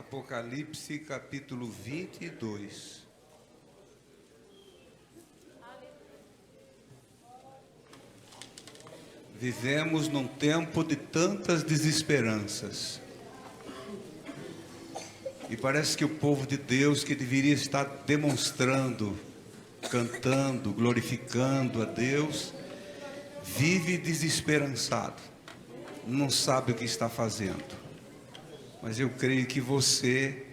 Apocalipse capítulo 22. Vivemos num tempo de tantas desesperanças. E parece que o povo de Deus, que deveria estar demonstrando, cantando, glorificando a Deus, vive desesperançado, não sabe o que está fazendo. Mas eu creio que você,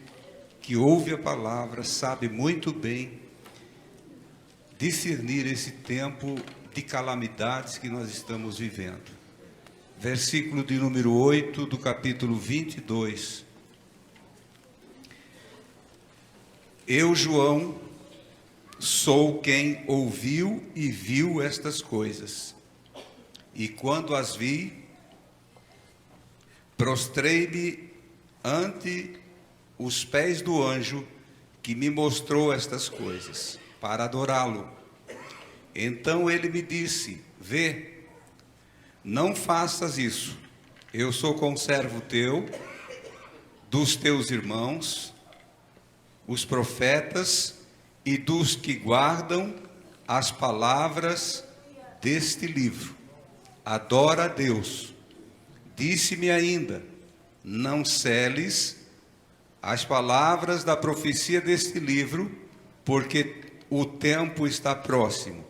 que ouve a palavra, sabe muito bem discernir esse tempo de calamidades que nós estamos vivendo. Versículo de número 8 do capítulo 22. Eu, João, sou quem ouviu e viu estas coisas. E quando as vi, prostrei-me ante os pés do anjo que me mostrou estas coisas, para adorá-lo. Então ele me disse: vê, não faças isso. Eu sou conservo teu, dos teus irmãos, os profetas e dos que guardam as palavras deste livro. Adora a Deus. Disse-me ainda: não seles as palavras da profecia deste livro, porque o tempo está próximo.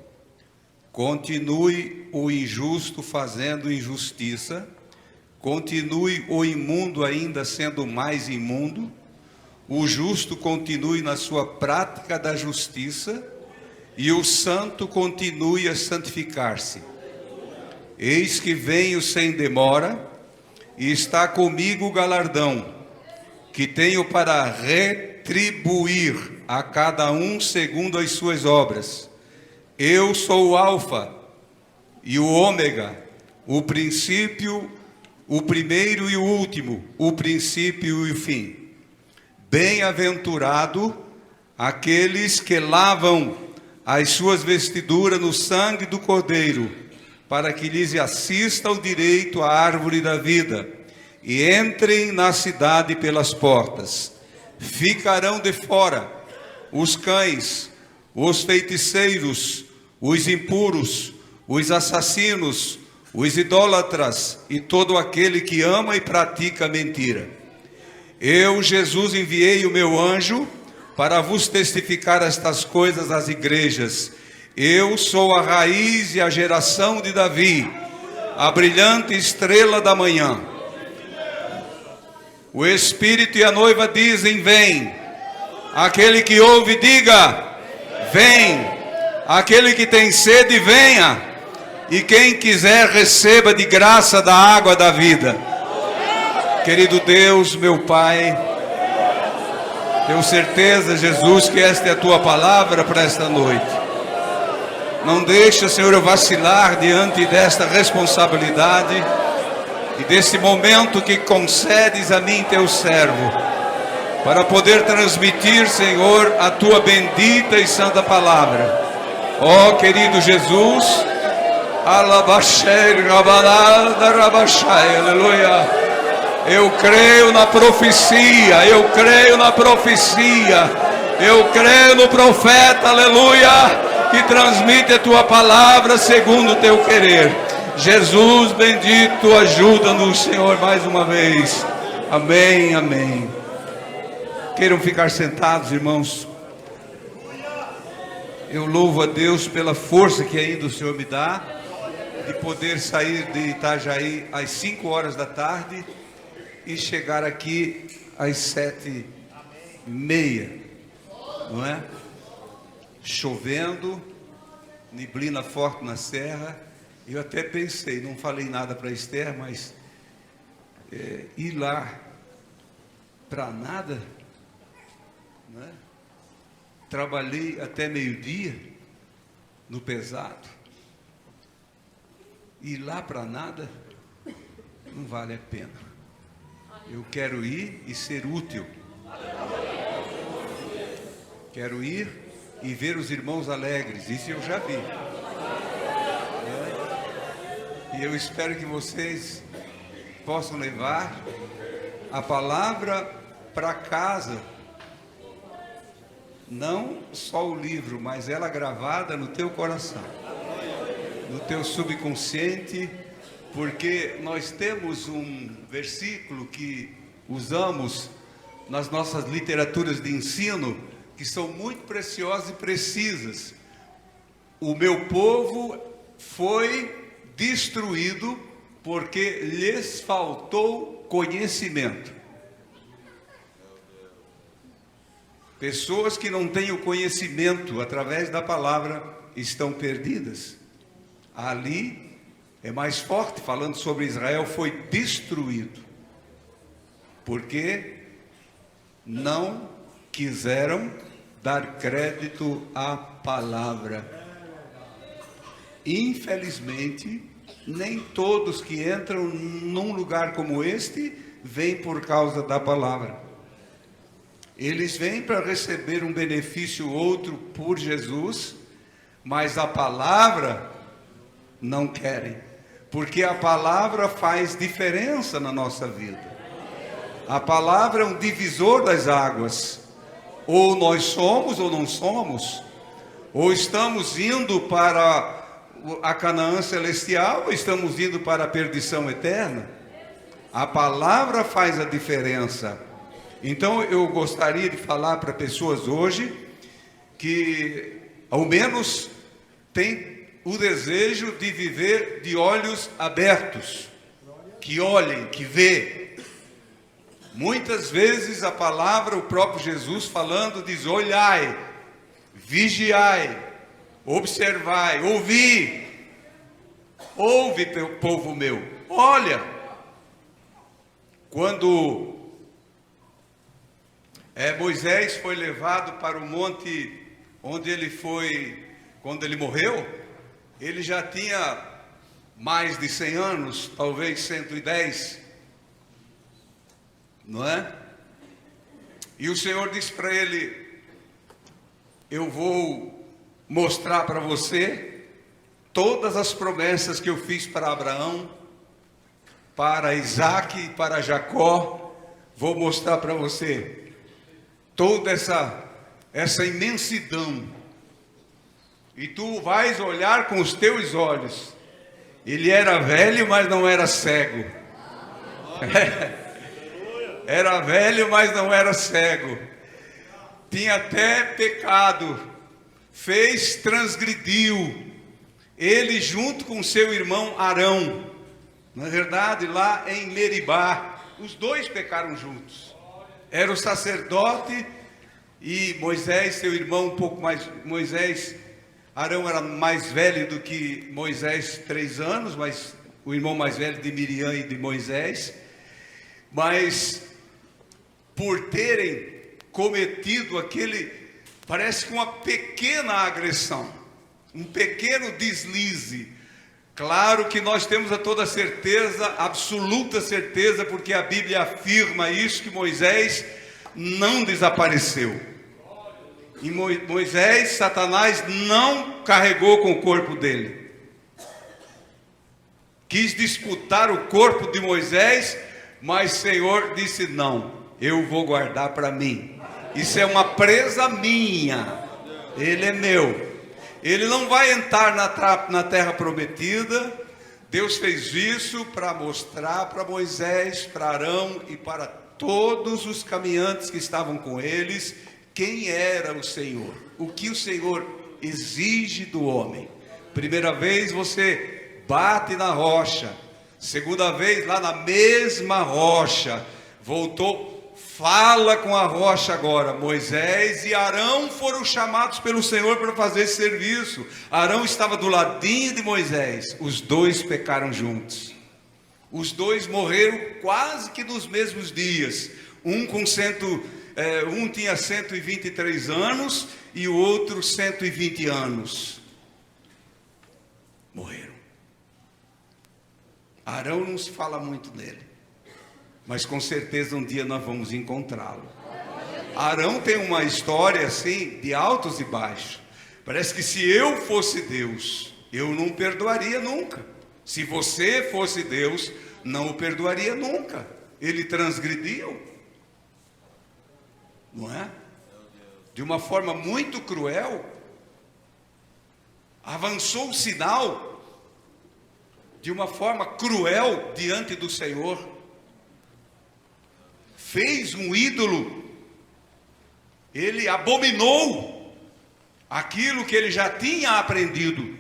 Continue o injusto fazendo injustiça, continue o imundo ainda sendo mais imundo, o justo continue na sua prática da justiça, e o santo continue a santificar-se. Eis que venho sem demora, e está comigo o galardão, que tenho para retribuir a cada um segundo as suas obras. Eu sou o Alfa e o Ômega, o princípio, o primeiro e o último, o princípio e o fim. Bem-aventurado aqueles que lavam as suas vestiduras no sangue do Cordeiro, para que lhes assista o direito à árvore da vida, e entrem na cidade pelas portas. Ficarão de fora os cães, os feiticeiros, os impuros, os assassinos, os idólatras e todo aquele que ama e pratica mentira. Eu, Jesus, enviei o meu anjo para vos testificar estas coisas às igrejas. Eu sou a raiz e a geração de Davi, a brilhante estrela da manhã. O Espírito e a noiva dizem: vem. Aquele que ouve, diga: vem. Aquele que tem sede, venha. E quem quiser, receba de graça da água da vida. Querido Deus, meu Pai, tenho certeza, Jesus, que esta é a tua palavra para esta noite. Não deixa, Senhor, eu vacilar diante desta responsabilidade e desse momento que concedes a mim, teu servo, para poder transmitir, Senhor, a tua bendita e santa palavra. Ó querido Jesus, alabashai, rabalada, rabashai, aleluia. Eu creio na profecia, eu creio na profecia, eu creio no profeta, aleluia, que transmite a tua palavra segundo o teu querer. Jesus bendito, ajuda-nos, Senhor, mais uma vez. Amém, amém. Queiram ficar sentados, irmãos. Eu louvo a Deus pela força que ainda o Senhor me dá, de poder sair de Itajaí às 5 horas da tarde e chegar aqui às 7h30, não é? Chovendo, neblina forte na serra. Eu até pensei, não falei nada para Esther, mas ir lá para nada, né? Trabalhei até meio-dia no pesado, ir lá para nada não vale a pena. Eu quero ir e ser útil. Quero ir e ver os irmãos alegres. Isso eu já vi. E eu espero que vocês possam levar a palavra para casa, não só o livro, mas ela gravada no teu coração, no teu subconsciente, porque nós temos um versículo que usamos nas nossas literaturas de ensino, que são muito preciosas e precisas. O meu povo foi destruído porque lhes faltou conhecimento. Pessoas que não têm o conhecimento através da palavra estão perdidas. Ali é mais forte, falando sobre Israel, foi destruído, porque não quiseram dar crédito à palavra. Infelizmente, nem todos que entram num lugar como este vêm por causa da palavra. Eles vêm para receber um benefício ou outro por Jesus, mas a palavra não querem, porque a palavra faz diferença na nossa vida. A palavra é um divisor das águas. Ou nós somos ou não somos. Ou estamos indo para a Canaã celestial, ou estamos indo para a perdição eterna. A palavra faz a diferença. Então eu gostaria de falar para pessoas hoje que ao menos tem o desejo de viver de olhos abertos, que olhem, que vê. Muitas vezes a palavra, o próprio Jesus falando, diz: olhai, vigiai, observai, ouvi. Ouve, povo meu, olha. Quando Moisés foi levado para o monte onde ele foi, quando ele morreu, ele já tinha mais de 100 anos, talvez 110, não é? E o Senhor disse para ele: eu vou mostrar para você todas as promessas que eu fiz para Abraão, para Isaac e para Jacó. Vou mostrar para você toda essa imensidão, e tu vais olhar com os teus olhos. Ele era velho, mas não era cego. Era velho, mas não era cego. Tinha até pecado, transgrediu. Ele junto com seu irmão Arão, na verdade lá em Meribá, os dois pecaram juntos. Era o sacerdote e Moisés, seu irmão, um pouco mais. Arão era mais velho do que Moisés, 3 anos, mas o irmão mais velho de Miriam e de Moisés. Mas por terem cometido parece que uma pequena agressão, um pequeno deslize. Claro que nós temos a toda certeza, absoluta certeza, porque a Bíblia afirma isso, que Moisés não desapareceu. E Moisés, Satanás não carregou com o corpo dele. Quis disputar o corpo de Moisés, mas o Senhor disse: não, eu vou guardar para mim. Isso é uma presa minha. Ele é meu. Ele não vai entrar na terra prometida. Deus fez isso para mostrar para Moisés, para Arão e para todos os caminhantes que estavam com eles quem era o Senhor, o que o Senhor exige do homem. Primeira vez você bate na rocha, segunda vez lá na mesma rocha, voltou. Fala com a rocha agora. Moisés e Arão foram chamados pelo Senhor para fazer esse serviço. Arão estava do ladinho de Moisés. Os dois pecaram juntos. Os dois morreram quase que nos mesmos dias. Um tinha 123 anos e o outro 120 anos. Morreram. Arão não se fala muito nele, mas com certeza um dia nós vamos encontrá-lo. Arão tem uma história assim, de altos e baixos. Parece que se eu fosse Deus, eu não perdoaria nunca. Se você fosse Deus, não o perdoaria nunca. Ele transgrediu. não é? De uma forma muito cruel, avançou o sinal de uma forma cruel diante do Senhor, fez um ídolo, ele abominou aquilo que ele já tinha aprendido,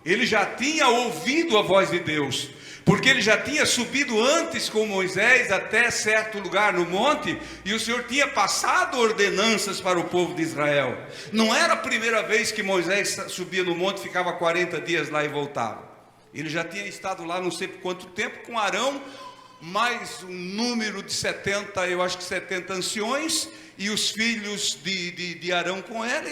ele já tinha ouvido a voz de Deus, porque ele já tinha subido antes com Moisés até certo lugar no monte, e o Senhor tinha passado ordenanças para o povo de Israel. Não era a primeira vez que Moisés subia no monte, ficava 40 dias lá e voltava. Ele já tinha estado lá não sei por quanto tempo com Arão, mais um número de 70, eu acho que 70 anciões, e os filhos de Arão com ela.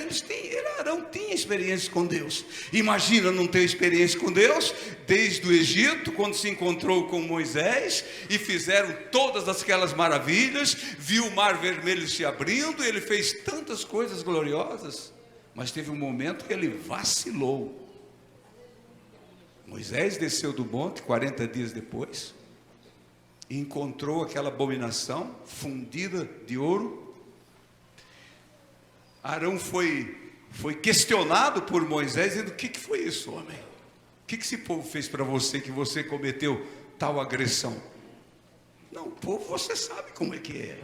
Arão tinha experiência com Deus. Imagina não ter experiência com Deus, desde o Egito, quando se encontrou com Moisés, e fizeram todas aquelas maravilhas, viu o mar vermelho se abrindo, ele fez tantas coisas gloriosas, mas teve um momento que ele vacilou. Moisés desceu do monte 40 dias depois, e encontrou aquela abominação fundida de ouro. Arão foi questionado por Moisés, dizendo: o que foi isso, homem? O que esse povo fez para você, que você cometeu tal agressão? Não, o povo, você sabe como é que é.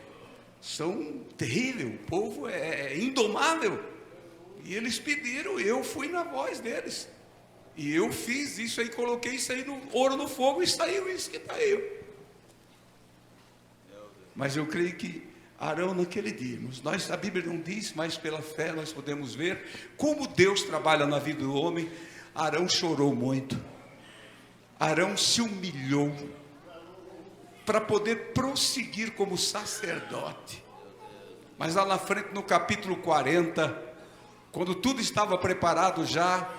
São terríveis, o povo é indomável. E eles pediram, eu fui na voz deles. E eu fiz isso aí, coloquei isso aí no ouro no fogo, e saiu isso que saiu. Mas eu creio que Arão naquele dia, a Bíblia não diz, mas pela fé nós podemos ver como Deus trabalha na vida do homem. Arão chorou muito, Arão se humilhou para poder prosseguir como sacerdote. Mas lá na frente, no capítulo 40, quando tudo estava preparado já,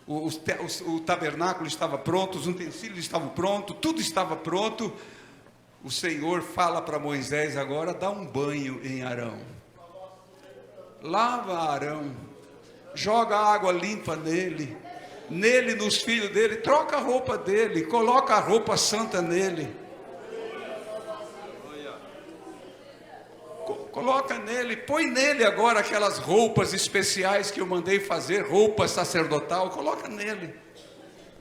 o tabernáculo estava pronto, os utensílios estavam prontos, tudo estava pronto, o Senhor fala para Moisés agora: dá um banho em Arão, lava Arão, joga água limpa nele, nos filhos dele, troca a roupa dele, coloca a roupa santa nele, coloca nele, põe nele agora aquelas roupas especiais que eu mandei fazer, roupa sacerdotal, coloca nele,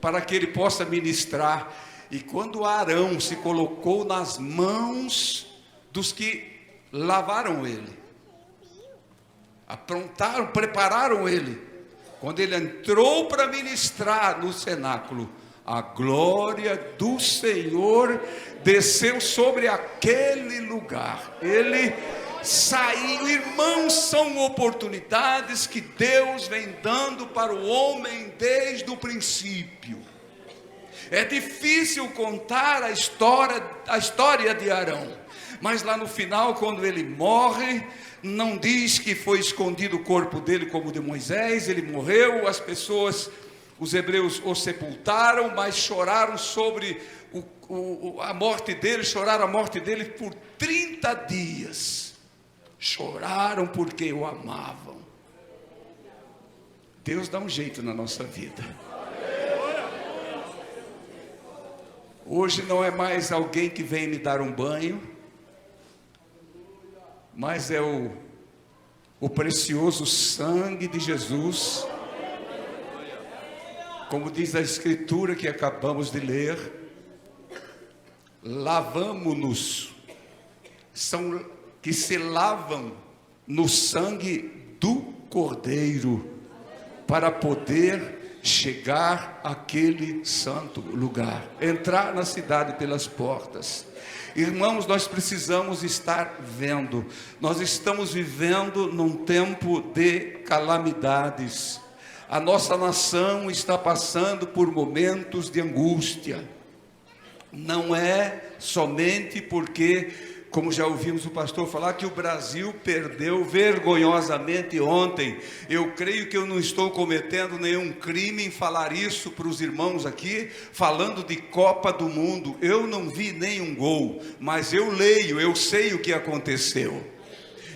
para que ele possa ministrar. E quando Arão se colocou nas mãos dos que lavaram ele, aprontaram, prepararam ele, quando ele entrou para ministrar no cenáculo, a glória do Senhor desceu sobre aquele lugar. Ele saiu. Irmãos, são oportunidades que Deus vem dando para o homem desde o princípio. É difícil contar a história de Arão, mas lá no final, quando ele morre, não diz que foi escondido o corpo dele como o de Moisés. Ele morreu, as pessoas, os hebreus o sepultaram, mas choraram sobre a morte dele, choraram a morte dele por 30 dias, choraram porque o amavam. Deus dá um jeito na nossa vida. Hoje não é mais alguém que vem me dar um banho, mas é o precioso sangue de Jesus. Como diz a Escritura que acabamos de ler, lavamo-nos, são que se lavam no sangue do Cordeiro, para poder chegar àquele santo lugar, entrar na cidade pelas portas. Irmãos, nós precisamos estar vendo, nós estamos vivendo num tempo de calamidades, a nossa nação está passando por momentos de angústia. Não é somente porque, como já ouvimos o pastor falar, que o Brasil perdeu vergonhosamente ontem. Eu creio que eu não estou cometendo nenhum crime em falar isso para os irmãos aqui, falando de Copa do Mundo. Eu não vi nenhum gol, mas eu leio, eu sei o que aconteceu.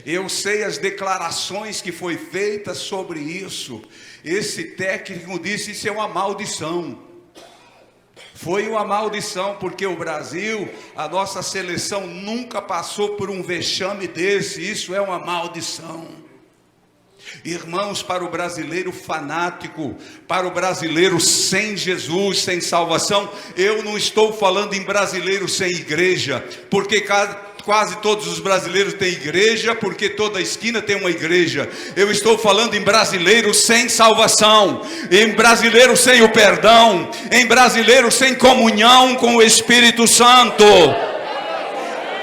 Eu sei as declarações que foi feitas sobre isso. Esse técnico disse: isso é uma maldição. Foi uma maldição, porque o Brasil, a nossa seleção nunca passou por um vexame desse. Isso é uma maldição. Irmãos, para o brasileiro fanático, para o brasileiro sem Jesus, sem salvação, eu não estou falando em brasileiro sem igreja, porque quase todos os brasileiros têm igreja, porque toda esquina tem uma igreja. Eu estou falando em brasileiro sem salvação, em brasileiro sem o perdão, em brasileiro sem comunhão com o Espírito Santo.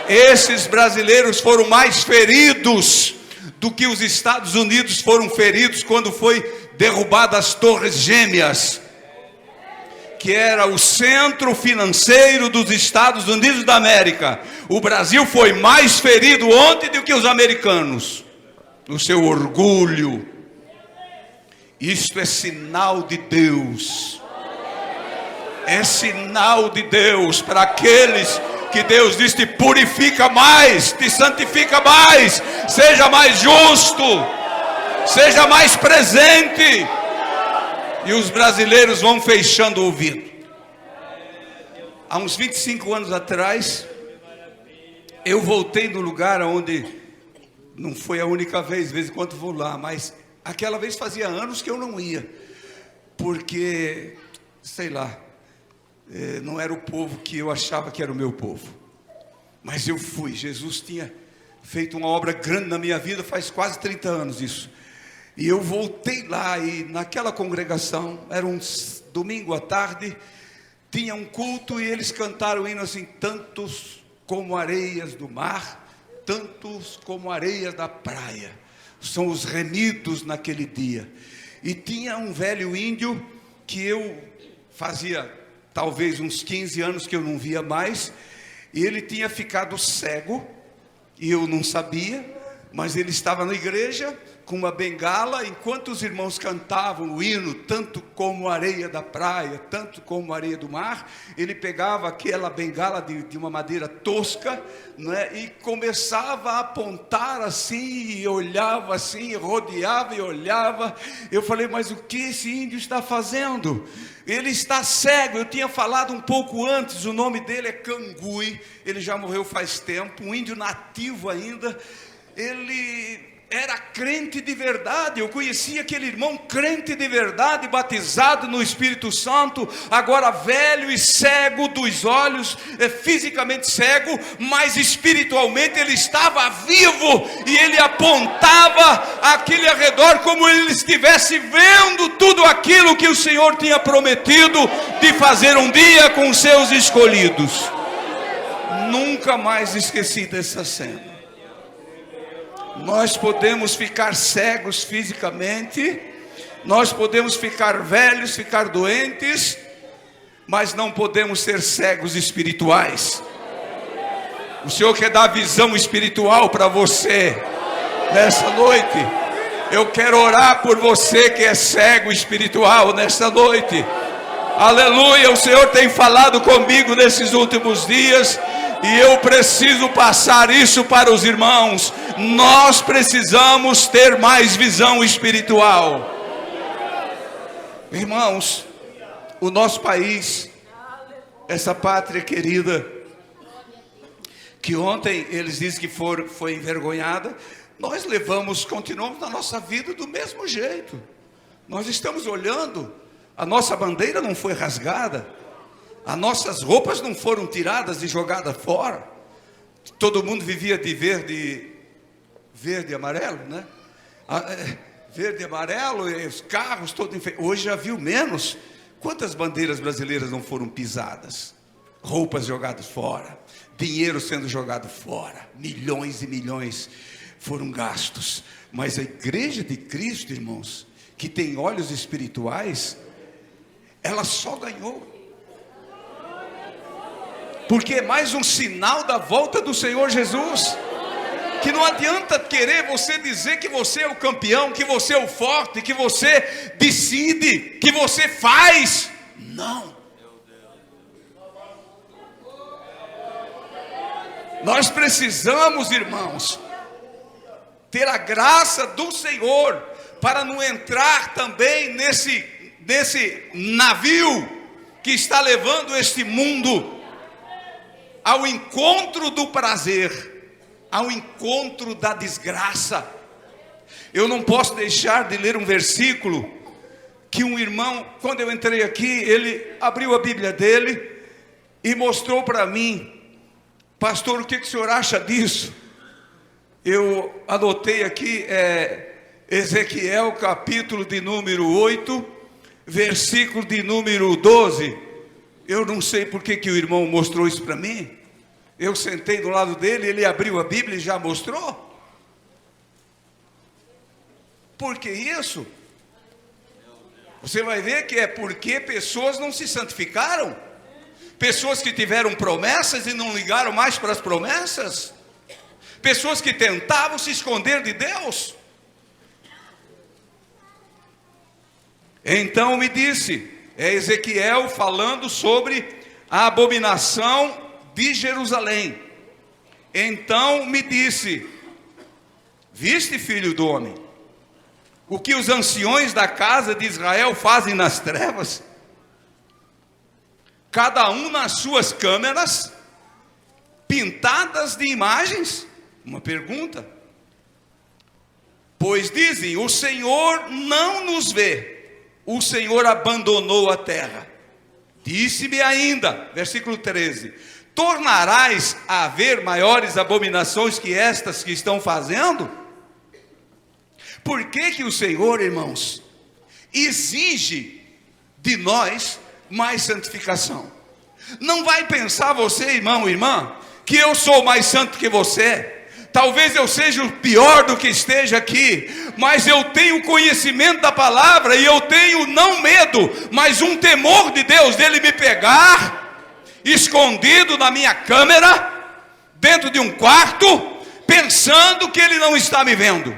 Esses brasileiros foram mais feridos do que os Estados Unidos foram feridos quando foi derrubada as Torres Gêmeas, que era o centro financeiro dos Estados Unidos da América. O Brasil foi mais ferido ontem do que os americanos, no seu orgulho. Isto é sinal de Deus. É sinal de Deus para aqueles que Deus diz: te purifica mais, te santifica mais, seja mais justo, seja mais presente. E os brasileiros vão fechando o ouvido. Há uns 25 anos atrás, eu voltei no lugar onde, não foi a única vez, de vez em quando vou lá, mas aquela vez fazia anos que eu não ia, porque, sei lá, não era o povo que eu achava que era o meu povo. Mas eu fui. Jesus tinha feito uma obra grande na minha vida, faz quase 30 anos isso. E eu voltei lá, e naquela congregação, era um domingo à tarde, tinha um culto, e eles cantaram o hino assim: tantos como areias do mar, tantos como areias da praia, são os remidos naquele dia. E tinha um velho índio, que eu fazia talvez uns 15 anos que eu não via mais, e ele tinha ficado cego, e eu não sabia, mas ele estava na igreja com uma bengala, enquanto os irmãos cantavam o hino, tanto como areia da praia, tanto como areia do mar, ele pegava aquela bengala de uma madeira tosca, né, e começava a apontar assim, e olhava assim, rodeava e olhava. Eu falei: mas o que esse índio está fazendo? Ele está cego. Eu tinha falado um pouco antes, o nome dele é Cangui, ele já morreu faz tempo, um índio nativo ainda. Ele era crente de verdade. Eu conhecia aquele irmão crente de verdade, batizado no Espírito Santo, agora velho e cego dos olhos, fisicamente cego, mas espiritualmente ele estava vivo, e ele apontava aquele ao redor como ele estivesse vendo tudo aquilo que o Senhor tinha prometido de fazer um dia com os seus escolhidos. Nunca mais esqueci dessa cena. Nós podemos ficar cegos fisicamente, nós podemos ficar velhos, ficar doentes, mas não podemos ser cegos espirituais. O Senhor quer dar visão espiritual para você nessa noite. Eu quero orar por você que é cego espiritual nessa noite. Aleluia. O Senhor tem falado comigo nesses últimos dias, e eu preciso passar isso para os irmãos. Nós precisamos ter mais visão espiritual. Irmãos, o nosso país, essa pátria querida, que ontem eles dizem que foi envergonhada, nós continuamos na nossa vida do mesmo jeito. Nós estamos olhando, a nossa bandeira não foi rasgada, as nossas roupas não foram tiradas e jogadas fora. Todo mundo vivia de verde e amarelo, né? Verde e amarelo, e os carros todos enfeitados. Hoje já viu menos. Quantas bandeiras brasileiras não foram pisadas? Roupas jogadas fora, dinheiro sendo jogado fora, milhões e milhões foram gastos. Mas a igreja de Cristo, irmãos, que tem olhos espirituais, ela só ganhou. Porque é mais um sinal da volta do Senhor Jesus. Que não adianta querer você dizer que você é o campeão, que você é o forte, que você decide, que você faz. Não. Nós precisamos, irmãos, ter a graça do Senhor para não entrar também nesse navio que está levando este mundo ao encontro do prazer, ao encontro da desgraça. Eu não posso deixar de ler um versículo que um irmão, quando eu entrei aqui, ele abriu a Bíblia dele e mostrou para mim. Pastor, o que o senhor acha disso? Eu anotei aqui, Ezequiel capítulo de número 8, versículo de número 12. Eu não sei por que o irmão mostrou isso para mim. Eu sentei do lado dele, ele abriu a Bíblia e já mostrou. Por que isso? Você vai ver que é porque pessoas não se santificaram. Pessoas que tiveram promessas e não ligaram mais para as promessas. Pessoas que tentavam se esconder de Deus. Então me disse, é Ezequiel falando sobre a abominação de Jerusalém. Então me disse: viste, filho do homem, o que os anciões da casa de Israel fazem nas trevas? Cada um nas suas câmeras, pintadas de imagens. Uma pergunta. Pois dizem: o Senhor não nos vê, o Senhor abandonou a terra. Disse-me ainda, versículo 13: tornarás a haver maiores abominações que estas que estão fazendo? Por que o Senhor, irmãos, exige de nós mais santificação? Não vai pensar você, irmão, irmã, que eu sou mais santo que você. Talvez eu seja o pior do que esteja aqui, mas eu tenho conhecimento da palavra e eu tenho não medo, mas um temor de Deus, dele me pegar escondido na minha câmera, dentro de um quarto, pensando que ele não está me vendo,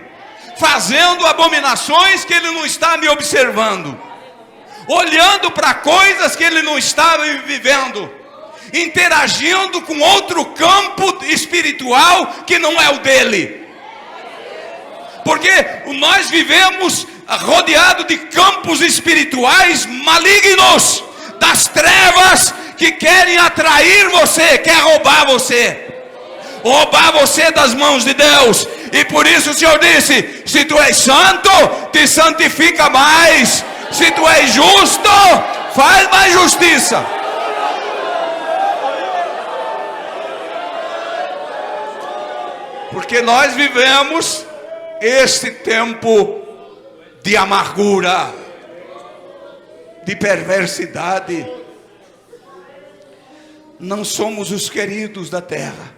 fazendo abominações que ele não está me observando, olhando para coisas que ele não está vivendo, interagindo com outro campo espiritual que não é o dele. Porque nós vivemos rodeado de campos espirituais malignos, das trevas, que querem atrair você, quer roubar você das mãos de Deus. E por isso o Senhor disse: se tu és santo, te santifica mais. Se tu és justo, faz mais justiça. Porque nós vivemos este tempo de amargura, de perversidade. Não somos os queridos da terra.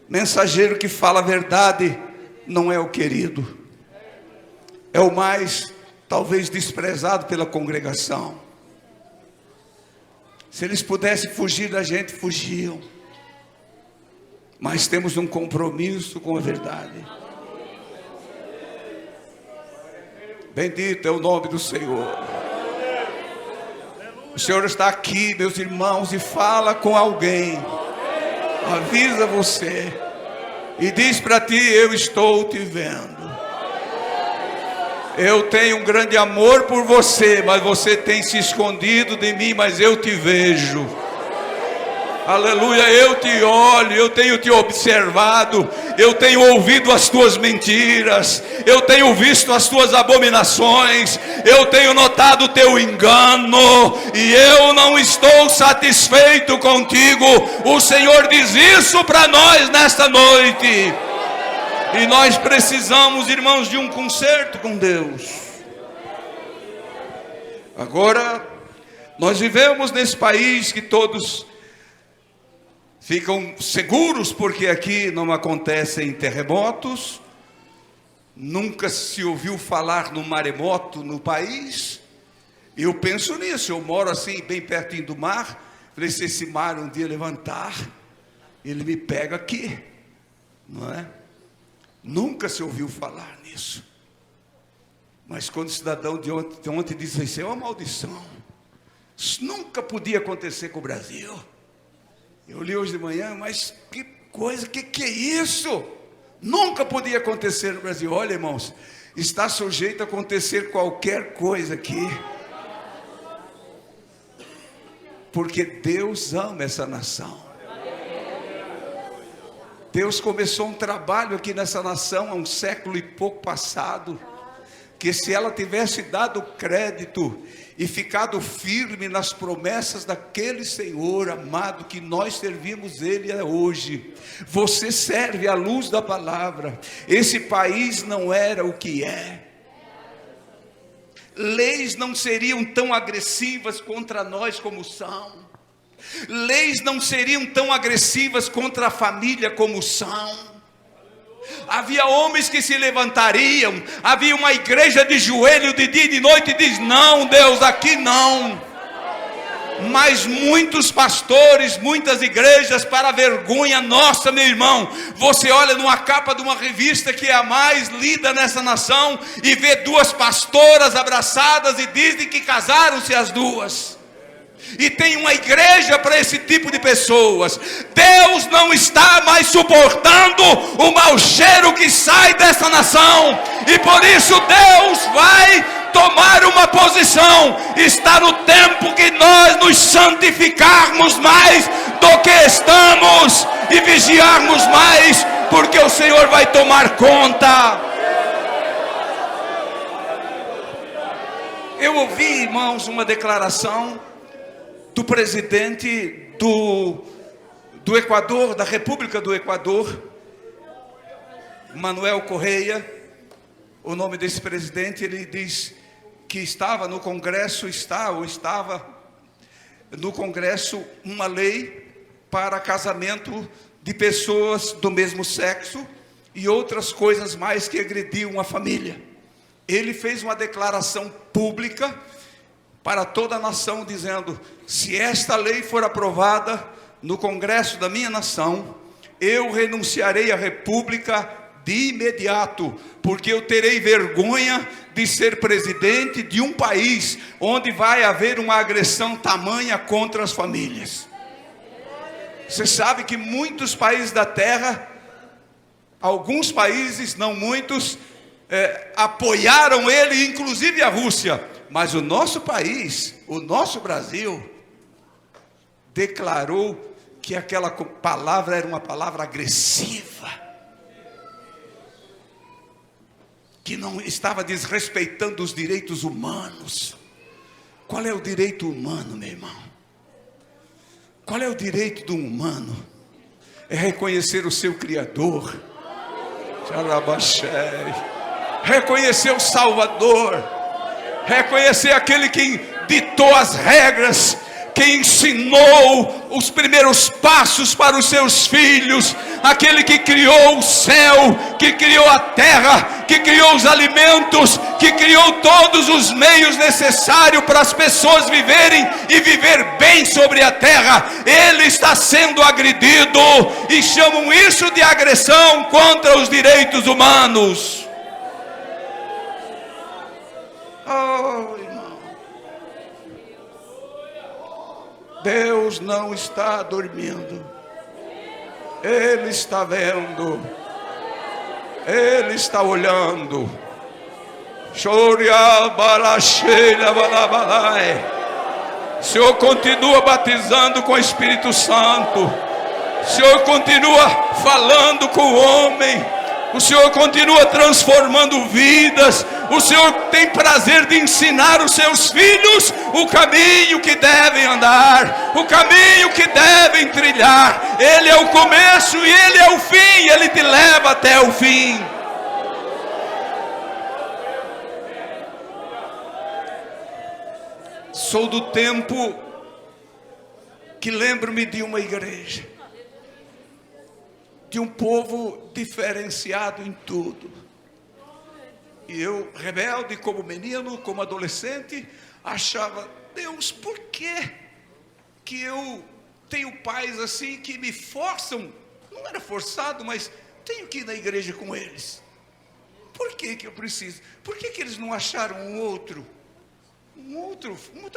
Mensageiro que fala a verdade não é o querido, é o mais, talvez, desprezado pela congregação. Se eles pudessem fugir da gente, fugiam. Mas temos um compromisso com a verdade. Bendito é o nome do Senhor. O Senhor está aqui, meus irmãos, e fala com alguém. Avisa você e diz para ti: eu estou te vendo. Eu tenho um grande amor por você, mas você tem se escondido de mim, mas eu te vejo. Aleluia, eu te olho, eu tenho te observado, eu tenho ouvido as tuas mentiras, eu tenho visto as tuas abominações, eu tenho notado o teu engano, e eu não estou satisfeito contigo. O Senhor diz isso para nós nesta noite. E nós precisamos, irmãos, de um conserto com Deus. Agora, nós vivemos nesse país que todos ficam seguros, porque aqui não acontecem terremotos, nunca se ouviu falar no maremoto no país. Eu penso nisso, eu moro assim bem pertinho do mar. Falei, se esse mar um dia levantar, ele me pega aqui, não é? Nunca se ouviu falar nisso. Mas quando o cidadão de ontem disse: isso é uma maldição, isso nunca podia acontecer com o Brasil. Eu li hoje de manhã, mas que coisa, que é isso? Nunca podia acontecer no Brasil. Olha, irmãos, está sujeito a acontecer qualquer coisa aqui. porque Deus ama essa nação. Deus começou um trabalho aqui nessa nação há um século e pouco passado, que se ela tivesse dado crédito e ficado firme nas promessas daquele Senhor amado que nós servimos Ele hoje, você serve à luz da palavra, esse país não era o que é. Leis não seriam tão agressivas contra nós como são. Leis não seriam tão agressivas contra a família como são. Havia homens que se levantariam, havia uma igreja de joelho de dia e de noite e diz: não, Deus, aqui não. Mas muitos pastores, muitas igrejas, para vergonha nossa, meu irmão, você olha numa capa de uma revista que é a mais lida nessa nação e vê duas pastoras abraçadas e dizem que casaram-se as duas. E tem uma igreja para esse tipo de pessoas. Deus não está mais suportando o mau cheiro que sai dessa nação, e por isso Deus vai tomar uma posição. Está no tempo que nós nos santificarmos mais do que estamos e vigiarmos mais, porque o Senhor vai tomar conta. Eu ouvi, irmãos, uma declaração do presidente do Equador, da República do Equador, Manuel Correia. O nome desse presidente, ele diz que estava no Congresso, estava no Congresso uma lei para casamento de pessoas do mesmo sexo e outras coisas mais que agrediam a família. Ele fez uma declaração pública para toda a nação, dizendo: se esta lei for aprovada no Congresso da minha nação, eu renunciarei à República de imediato, porque eu terei vergonha de ser presidente de um país onde vai haver uma agressão tamanha contra as famílias. Você sabe que muitos países da terra, alguns países, não muitos, apoiaram ele, inclusive a Rússia. Mas o nosso país, o nosso Brasil, declarou que aquela palavra era uma palavra agressiva, que não estava desrespeitando os direitos humanos. Qual é o direito humano, meu irmão? Qual é o direito do humano? É reconhecer o seu Criador, reconhecer o Salvador, reconhecer aquele que ditou as regras, que ensinou os primeiros passos para os seus filhos, aquele que criou o céu, que criou a terra, que criou os alimentos, que criou todos os meios necessários para as pessoas viverem e viver bem sobre a terra. Ele está sendo agredido e chamam isso de agressão contra os direitos humanos. Oh, irmão, Deus não está dormindo, Ele está vendo, Ele está olhando. O Senhor continua batizando com o Espírito Santo, o Senhor continua falando com o homem, o Senhor continua transformando vidas. O Senhor tem prazer de ensinar os seus filhos o caminho que devem andar, o caminho que devem trilhar. Ele é o começo e Ele é o fim, Ele te leva até o fim. Sou do tempo que lembro-me de uma igreja, de um povo diferenciado em tudo. E eu, rebelde como menino, como adolescente, achava: Deus, por que eu tenho pais assim que me forçam? Não era forçado, mas tenho que ir na igreja com eles. Por que eu preciso? Por que eles não acharam outra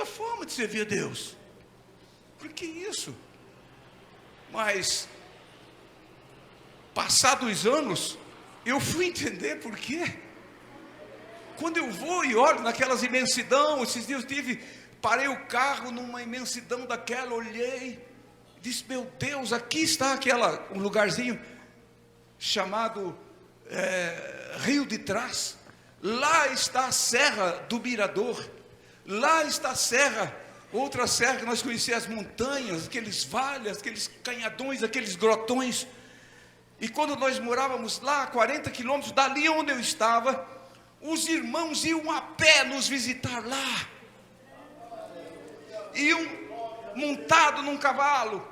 forma de servir a Deus? Por que isso? Mas passados os anos, eu fui entender por quê. Quando eu vou e olho naquelas imensidão, esses dias eu tive parei o carro numa imensidão daquela, olhei, disse, meu Deus, aqui está um lugarzinho chamado Rio de Trás. Lá está a Serra do Mirador. Lá está a serra, outra serra que nós conhecemos, as montanhas, aqueles vales, aqueles canhadões, aqueles grotões. E quando nós morávamos lá, a 40 quilômetros dali onde eu estava, os irmãos iam a pé nos visitar lá. Iam montados num cavalo.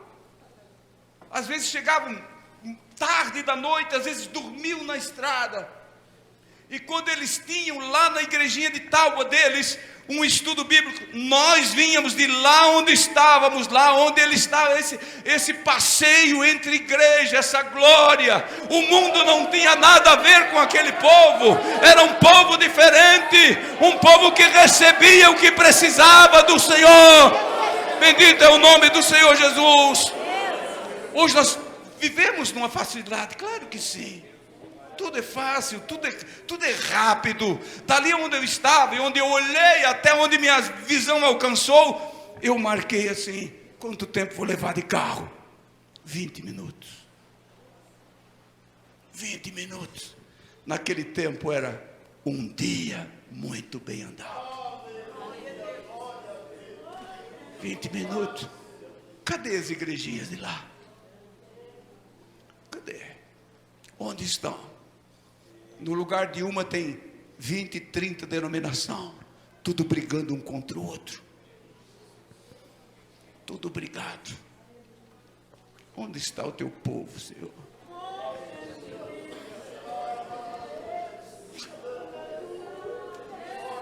Às vezes chegavam tarde da noite, às vezes dormiam na estrada. E quando eles tinham lá na igrejinha de Tauba deles um estudo bíblico, nós vínhamos de lá onde estávamos, lá onde ele estava, esse passeio entre igreja, essa glória. O mundo não tinha nada a ver com aquele povo, era um povo diferente, um povo que recebia o que precisava do Senhor. Bendito é o nome do Senhor Jesus. Hoje nós vivemos numa facilidade, claro que sim. Tudo é fácil, tudo é rápido. Dali onde eu estava e onde eu olhei, até onde minha visão alcançou, eu marquei assim, quanto tempo vou levar de carro? 20 minutos. 20 minutos. Naquele tempo era um dia muito bem andado. 20 minutos. Cadê as igrejinhas de lá? Cadê? Onde estão? No lugar de uma tem 20, 30 denominação, tudo brigando um contra o outro. Tudo brigado. Onde está o teu povo, Senhor?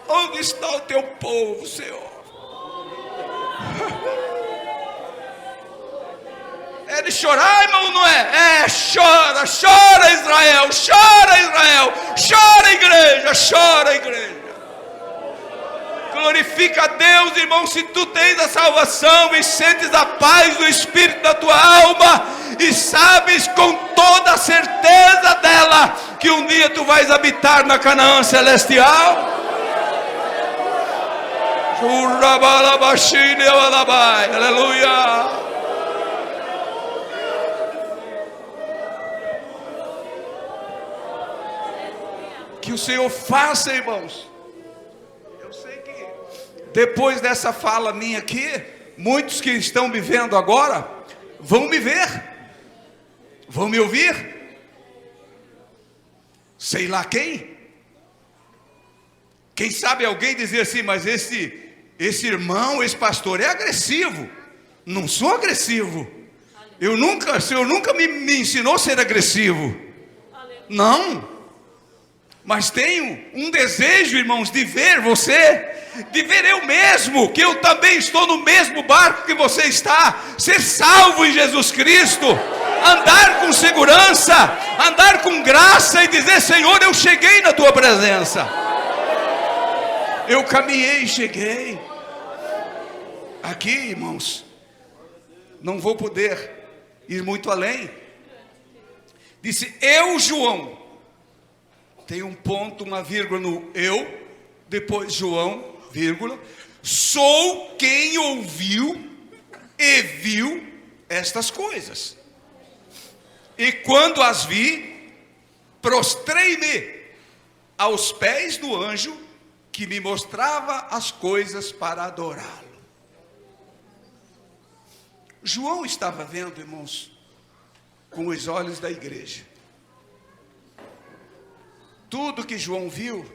Onde está o teu povo, Senhor? É de chorar, irmão, não é? Chora, chora Israel, chora Israel, chora igreja, chora igreja. Glorifica a Deus, irmão, se tu tens a salvação e sentes a paz do Espírito da tua alma e sabes com toda a certeza dela que um dia tu vais habitar na Canaã celestial. Aleluia. Que o Senhor faça, irmãos. Eu sei que depois dessa fala minha aqui, muitos que estão me vendo agora vão me ver, vão me ouvir. Sei lá quem. Quem sabe alguém dizer assim, mas esse irmão, esse pastor é agressivo. Não sou agressivo. O Senhor nunca me ensinou a ser agressivo. Não. Mas tenho um desejo, irmãos, de ver você, de ver eu mesmo, que eu também estou no mesmo barco que você está, ser salvo em Jesus Cristo, andar com segurança, andar com graça e dizer, Senhor, eu cheguei na tua presença. Eu caminhei e cheguei. Aqui, irmãos, não vou poder ir muito além. Disse, eu, João. Tem um ponto, uma vírgula no eu, depois João, vírgula. Sou quem ouviu e viu estas coisas. E quando as vi, prostrei-me aos pés do anjo que me mostrava as coisas para adorá-lo. João estava vendo, irmãos, com os olhos da igreja. Tudo que João viu,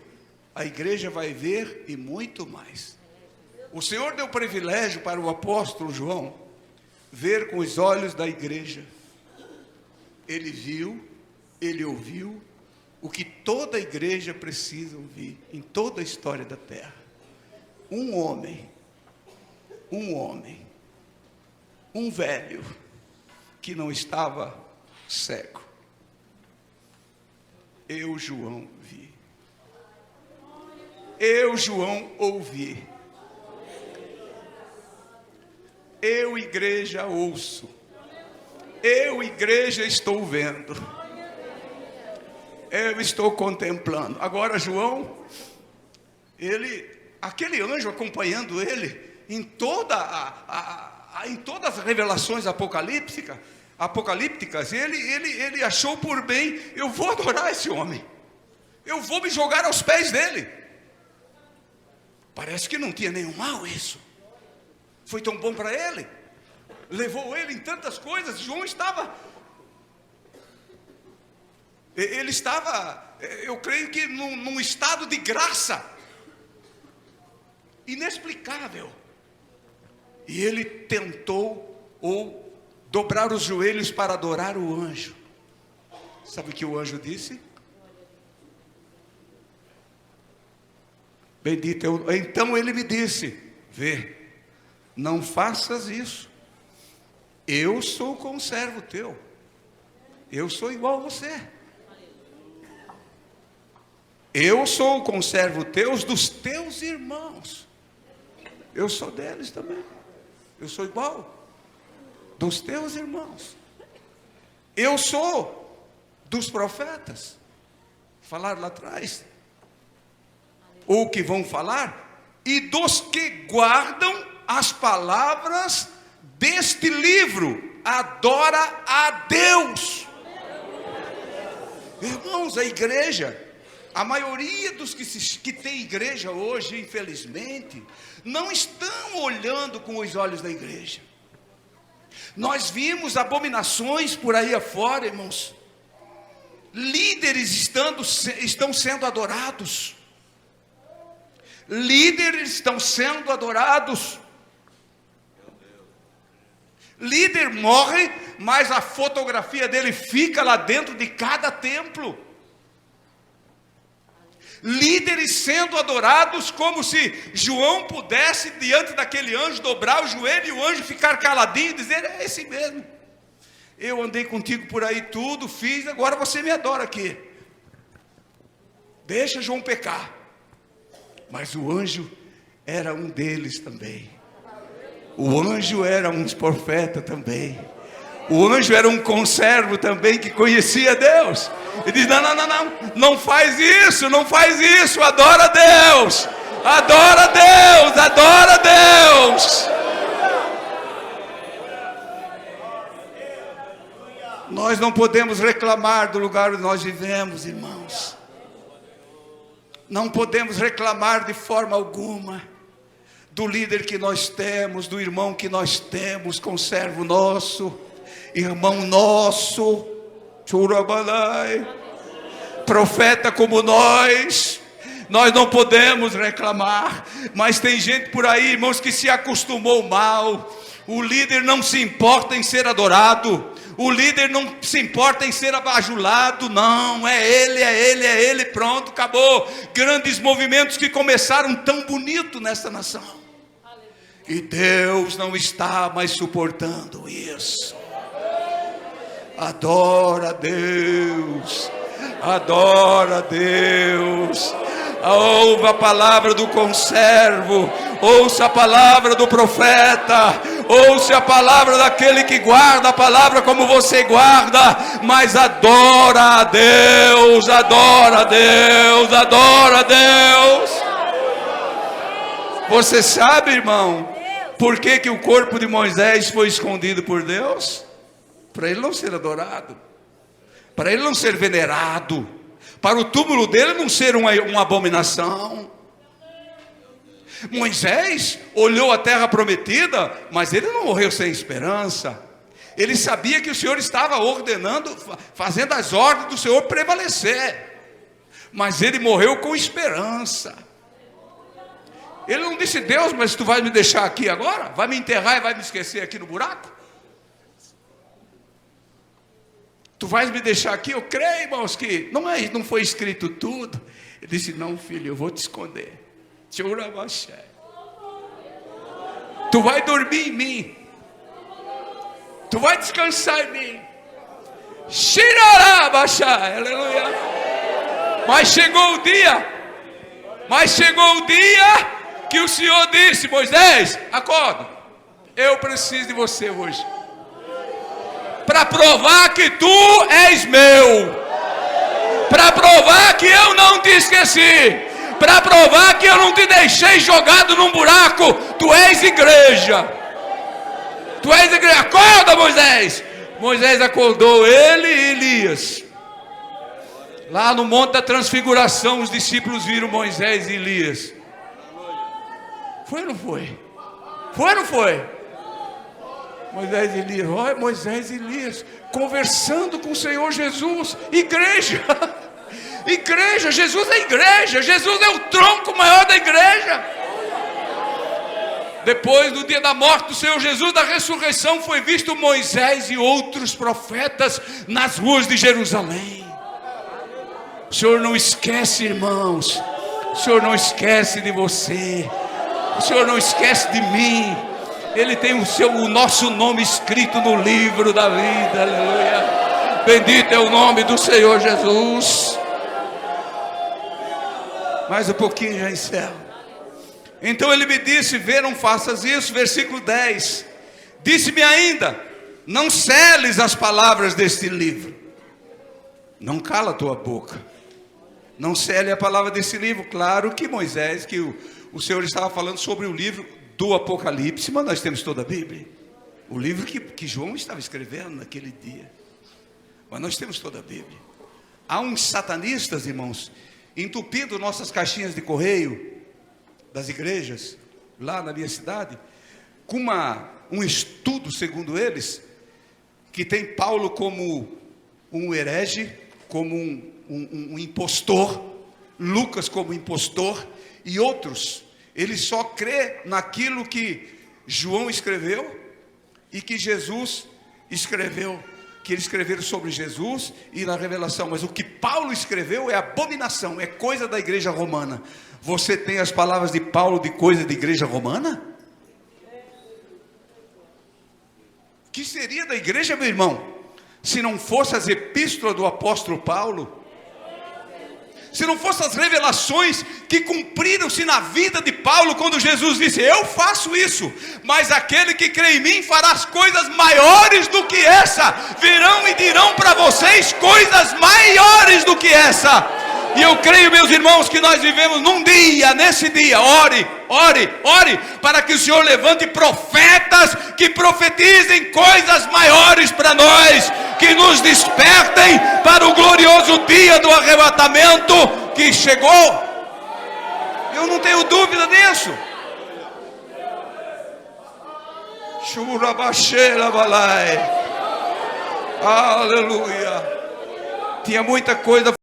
a igreja vai ver e muito mais. O Senhor deu privilégio para o apóstolo João ver com os olhos da igreja. Ele viu, ele ouviu o que toda a igreja precisa ouvir em toda a história da terra. Um homem, um velho que não estava cego. Eu, João, vi. Eu, João, ouvi. Eu, igreja, ouço. Eu, igreja, estou vendo. Eu estou contemplando. Agora, João, aquele anjo acompanhando ele, em todas as revelações apocalípticas, ele achou por bem: eu vou adorar esse homem, eu vou me jogar aos pés dele. Parece que não tinha nenhum mal isso. Foi tão bom para ele, levou ele em tantas coisas. João estava, eu creio que num estado de graça inexplicável. E ele tentou dobrar os joelhos para adorar o anjo. Sabe o que o anjo disse? Bendito. Então ele me disse: vê, não faças isso. Eu sou conservo teu. Eu sou igual a você. Eu sou o conservo teu dos teus irmãos. Eu sou deles também. Eu sou igual dos teus irmãos. Eu sou dos profetas. Falaram lá atrás. Ou que vão falar. E dos que guardam as palavras deste livro. Adora a Deus. Irmãos, a igreja, a maioria dos que tem igreja hoje, infelizmente, não estão olhando com os olhos da igreja. Nós vimos abominações por aí afora, irmãos. Líderes estão sendo adorados. Líderes estão sendo adorados. Líder morre, mas a fotografia dele fica lá dentro de cada templo. Líderes sendo adorados, como se João pudesse, diante daquele anjo, dobrar o joelho e o anjo ficar caladinho e dizer: é esse mesmo. Eu andei contigo por aí tudo, fiz, agora você me adora aqui. Deixa João pecar. Mas o anjo era um deles também. O anjo era um profeta também. O anjo era um conservo também que conhecia Deus. Ele diz: não faz isso, adora a Deus, adora a Deus, adora a Deus. Nós não podemos reclamar do lugar onde nós vivemos, irmãos. Não podemos reclamar de forma alguma do líder que nós temos, do irmão que nós temos, conservo nosso, irmão nosso, churabalai, profeta como nós não podemos reclamar. Mas tem gente por aí, irmãos, que se acostumou mal. O líder não se importa em ser adorado, o líder não se importa em ser abajulado. Não, é ele, pronto, acabou. Grandes movimentos que começaram tão bonito nessa nação, e Deus não está mais suportando isso. Adora a Deus, adora a Deus. Ouve a palavra do conservo, ouça a palavra do profeta, ouça a palavra daquele que guarda a palavra como você guarda, mas adora a Deus, adora a Deus, adora a Deus. Você sabe, irmão, por que o corpo de Moisés foi escondido por Deus? Para ele não ser adorado, para ele não ser venerado, para o túmulo dele não ser uma abominação. Moisés olhou a terra prometida, mas ele não morreu sem esperança. Ele sabia que o Senhor estava ordenando, fazendo as ordens do Senhor prevalecer, mas ele morreu com esperança. Ele não disse: Deus, mas tu vai me deixar aqui agora? Vai me enterrar e vai me esquecer aqui no buraco? Tu vais me deixar aqui? Eu creio, irmãos, que não foi escrito tudo. Ele disse: não, filho, eu vou te esconder. Tu vai dormir em mim, tu vai descansar em mim. Aleluia. Mas chegou o dia que o Senhor disse: Moisés, acorda, eu preciso de você hoje, para provar que tu és meu, para provar que eu não te esqueci, para provar que eu não te deixei jogado num buraco. Tu és igreja. Tu és igreja. Acorda, Moisés. Moisés acordou, ele e Elias. Lá no Monte da Transfiguração, os discípulos viram Moisés e Elias. Foi ou não foi? Foi ou não foi? Moisés e Elias, olha, Moisés e Elias conversando com o Senhor Jesus. Igreja, igreja, Jesus é igreja, Jesus é o tronco maior da igreja. Depois do dia da morte do Senhor Jesus, da ressurreição, foi visto Moisés e outros profetas nas ruas de Jerusalém. O Senhor não esquece, irmãos, o Senhor não esquece de você, o Senhor não esquece de mim. Ele tem o nosso nome escrito no livro da vida, aleluia. Bendito é o nome do Senhor Jesus. Mais um pouquinho já encerro. Então ele me disse, vê, não faças isso, versículo 10. Disse-me ainda, não seles as palavras deste livro. Não cala a tua boca. Não cele a palavra desse livro. Claro que Moisés, que o Senhor estava falando sobre o livro do Apocalipse, mas nós temos toda a Bíblia. O livro que João estava escrevendo naquele dia. Mas nós temos toda a Bíblia. Há uns satanistas, irmãos, entupindo nossas caixinhas de correio das igrejas, lá na minha cidade, com um estudo, segundo eles, que tem Paulo como um herege, como um impostor, Lucas como impostor, e outros. Ele só crê naquilo que João escreveu e que Jesus escreveu, que eles escreveram sobre Jesus e na revelação. Mas o que Paulo escreveu é abominação, é coisa da igreja romana. Você tem as palavras de Paulo de coisa de igreja romana? O que seria da igreja, meu irmão, se não fosse as epístolas do apóstolo Paulo? Se não fossem as revelações que cumpriram-se na vida de Paulo, quando Jesus disse, eu faço isso, mas aquele que crê em mim fará as coisas maiores do que essa, virão e dirão para vocês coisas maiores do que essa. E eu creio, meus irmãos, que nós vivemos num dia, nesse dia, ore, para que o Senhor levante profetas que profetizem coisas maiores para nós, que nos despertem para o glorioso dia do arrebatamento que chegou. Eu não tenho dúvida disso. Aleluia. Tinha muita coisa